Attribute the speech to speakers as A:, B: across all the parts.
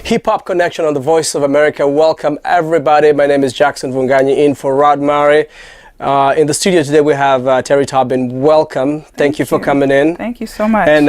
A: Hip Hop Connection on the Voice of America. Welcome everybody. My name is Jackson Muneza in for Rod Murray. In the studio today we have Teri Tobin. Welcome. Thank you for coming in.
B: Thank you so much.
A: And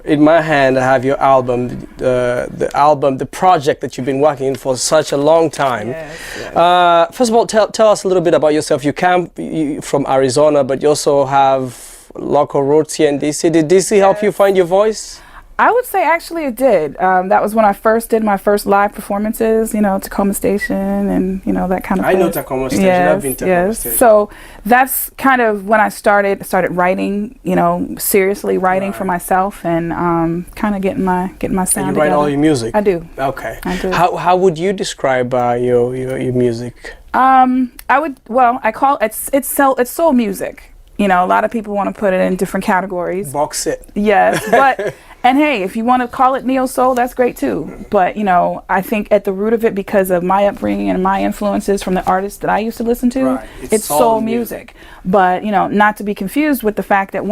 A: in my hand I have your album, the project that you've been working in for such a long time.
B: Yes.
A: First of all, tell us a little bit about yourself. You from Arizona, but you also have local roots here in DC. Did DC help you find your voice?
B: I would say actually it did. That was when I first did my first live performances, Tacoma Station and, that kind of thing.
A: I know Tacoma Station.
B: Yes,
A: I've been to Tacoma
B: yes.
A: Station.
B: So that's kind of when I started writing, seriously writing for myself and kind of getting my sound together.
A: And you write all your music?
B: I do.
A: Okay.
B: I do.
A: How would you describe your music?
B: I call it's soul music. A lot of people want to put it in different categories.
A: Box it.
B: Yes, but and hey, if you want to call it neo soul, that's great too. But I think at the root of it, because of my upbringing and my influences from the artists that I used to listen to, it's soul music. But not to be confused with the fact that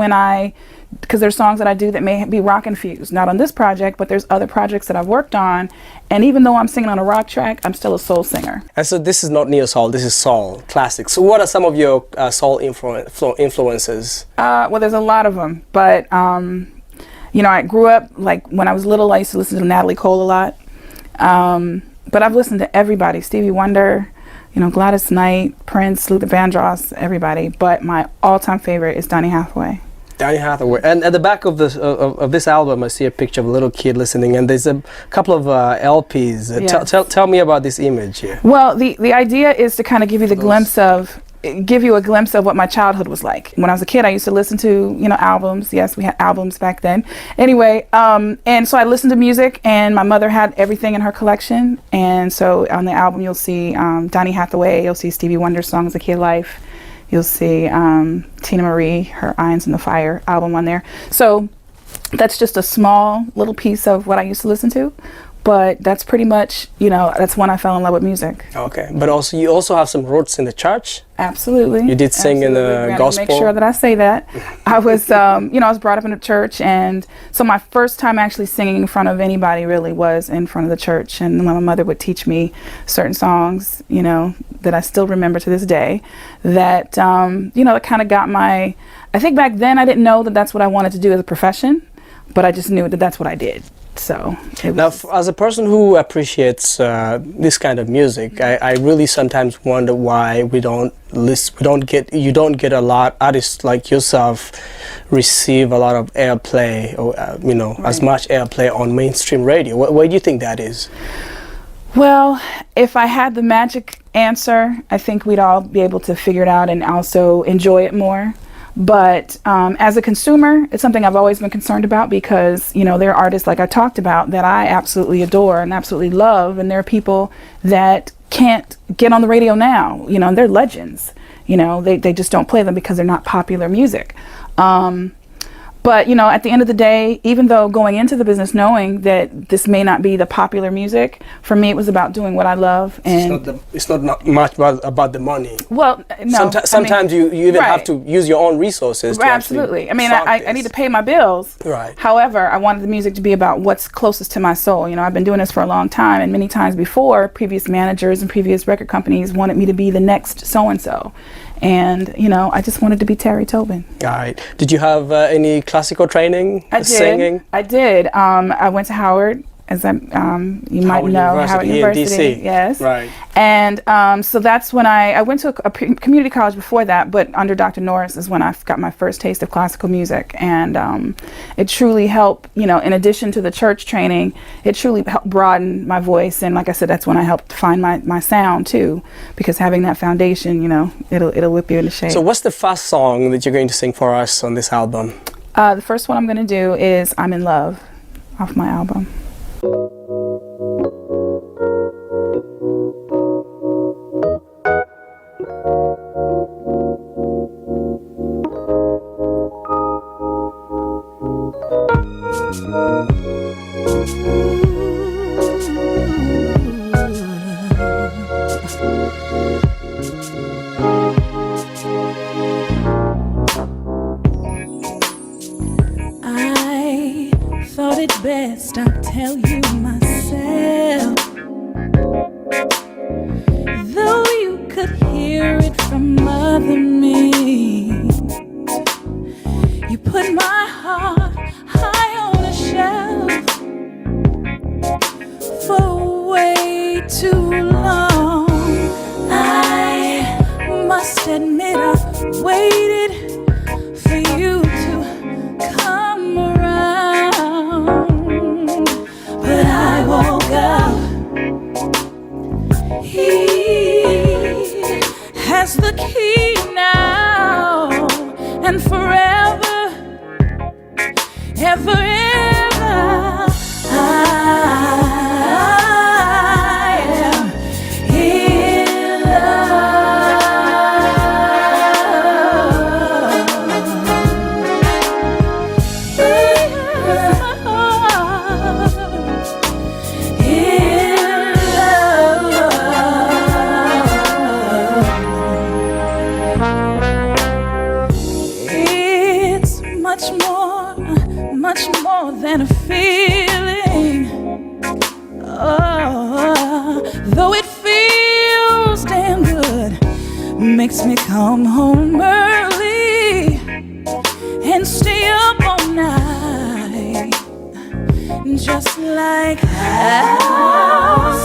B: because there's songs that I do that may be rock infused. Not on this project, but there's other projects that I've worked on. And even though I'm singing on a rock track, I'm still a soul singer.
A: And so this is not neo soul. This is soul classic. So what are some of your soul influences?
B: Well, there's a lot of them, but. I grew up, when I was little, I used to listen to Natalie Cole a lot. But I've listened to everybody, Stevie Wonder, Gladys Knight, Prince, Luther Vandross, everybody. But my all-time favorite is Donny Hathaway.
A: Donny Hathaway. And at the back of this album, I see a picture of a little kid listening, and there's a couple of LPs.
B: Yes.
A: Tell me about this image here.
B: Well, the idea is to kind of give you a glimpse of what my childhood was like. When I was a kid, I used to listen to, albums. Yes, we had albums back then. Anyway, and so I listened to music, and my mother had everything in her collection. And so on the album, you'll see Donny Hathaway, you'll see Stevie Wonder's Songs of Kid Life, you'll see Tina Marie, her Irons in the Fire album on there. So that's just a small little piece of what I used to listen to. But that's pretty much, that's when I fell in love with music. Okay,
A: but you also have some roots in the church.
B: Absolutely.
A: You did sing in the gospel.
B: Make sure that I say that. I was, I was brought up in a church, and so my first time actually singing in front of anybody really was in front of the church. And my mother would teach me certain songs, that I still remember to this day. That, that kind of got I think back then I didn't know that that's what I wanted to do as a profession, but I just knew that that's what I did. So
A: now, as a person who appreciates this kind of music, I really sometimes wonder why you don't get a lot artists like yourself receive a lot of airplay or as much airplay on mainstream radio. Why do you think that is?
B: Well, if I had the magic answer, I think we'd all be able to figure it out and also enjoy it more. But as a consumer, it's something I've always been concerned about because, there are artists like I talked about that I absolutely adore and absolutely love. And there are people that can't get on the radio now, and they're legends. They just don't play them because they're not popular music. But, at the end of the day, even though going into the business knowing that this may not be the popular music, for me it was about doing what I love. And
A: it's not much about the money.
B: Well, no.
A: Sometimes you even have to use your own resources.
B: Absolutely. I need to pay my bills.
A: Right.
B: However, I wanted the music to be about what's closest to my soul. I've been doing this for a long time, and many times before, previous managers and previous record companies wanted me to be the next so-and-so. And, I just wanted to be Teri Tobin.
A: All right. Did you have any classical training? Singing?
B: I did. I went to Howard, as you might know, Howard University. Yes. Right. And so that's when I went to a community college before that, but under Dr. Norris is when I got my first taste of classical music. And it truly helped, in addition to the church training, it truly helped broaden my voice. And like I said, that's when I helped find my sound too, because having that foundation, it'll whip you into shape.
A: So what's the first song that you're going to sing for us on this album?
B: The first one I'm going to do is I'm in Love off my album.
C: I thought it better
B: best I tell you myself. Though you could hear it from other means, you put my heart high on a shelf for way too long. I must admit I've waited for you to come around, but I woke up. He has the key now and forever, ever, ever. I am in much more than a feeling. Oh, though it feels damn good, makes me come home early and stay up all night, just like I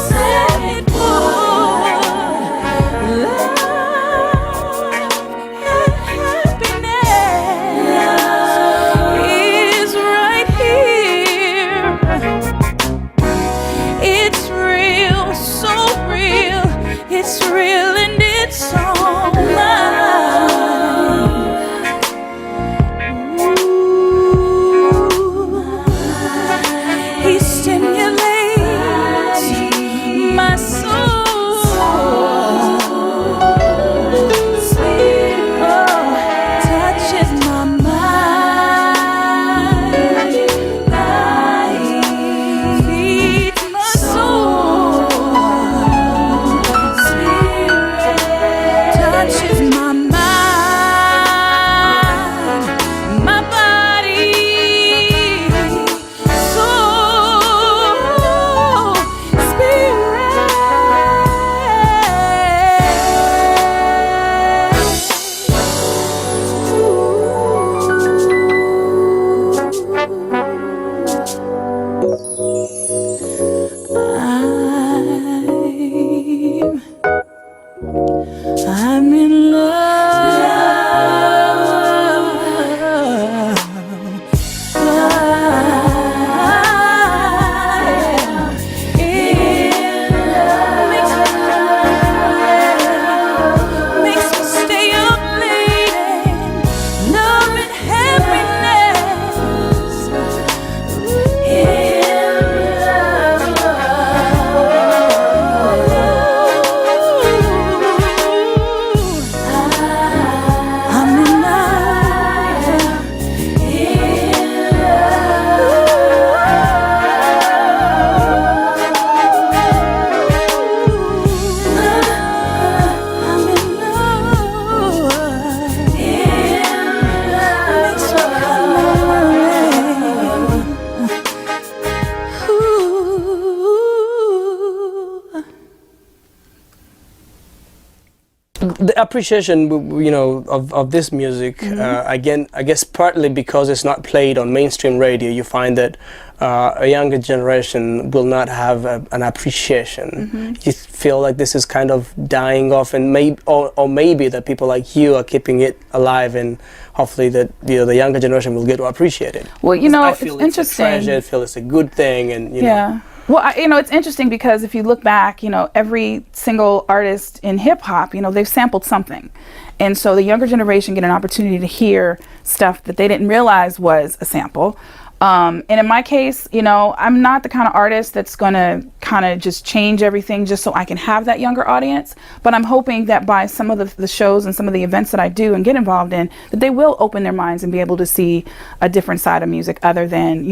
B: said it would. It's real and it's all mine. Ooh, he stimulates my soul. Oh, touches my mind. Feeds my soul. Touches my mind, my body, soul, spirit. I'm in love. I am in love. Makes me stay up late and love and happiness.
A: The appreciation, of this music, again, I guess partly because it's not played on mainstream radio, you find that a younger generation will not have an appreciation. You feel like this is kind of dying off, and maybe that people like you are keeping it alive, and hopefully that the younger generation will get to appreciate it.
B: Well,
A: I feel it's interesting. A treasure, I feel it's a good thing, and
B: yeah. Well, it's interesting because if you look back, every single artist in hip hop, they've sampled something. And so the younger generation get an opportunity to hear stuff that they didn't realize was a sample. And in my case, I'm not the kind of artist that's going to kind of just change everything just so I can have that younger audience. But I'm hoping that by some of the shows and some of the events that I do and get involved in, that they will open their minds and be able to see a different side of music other than,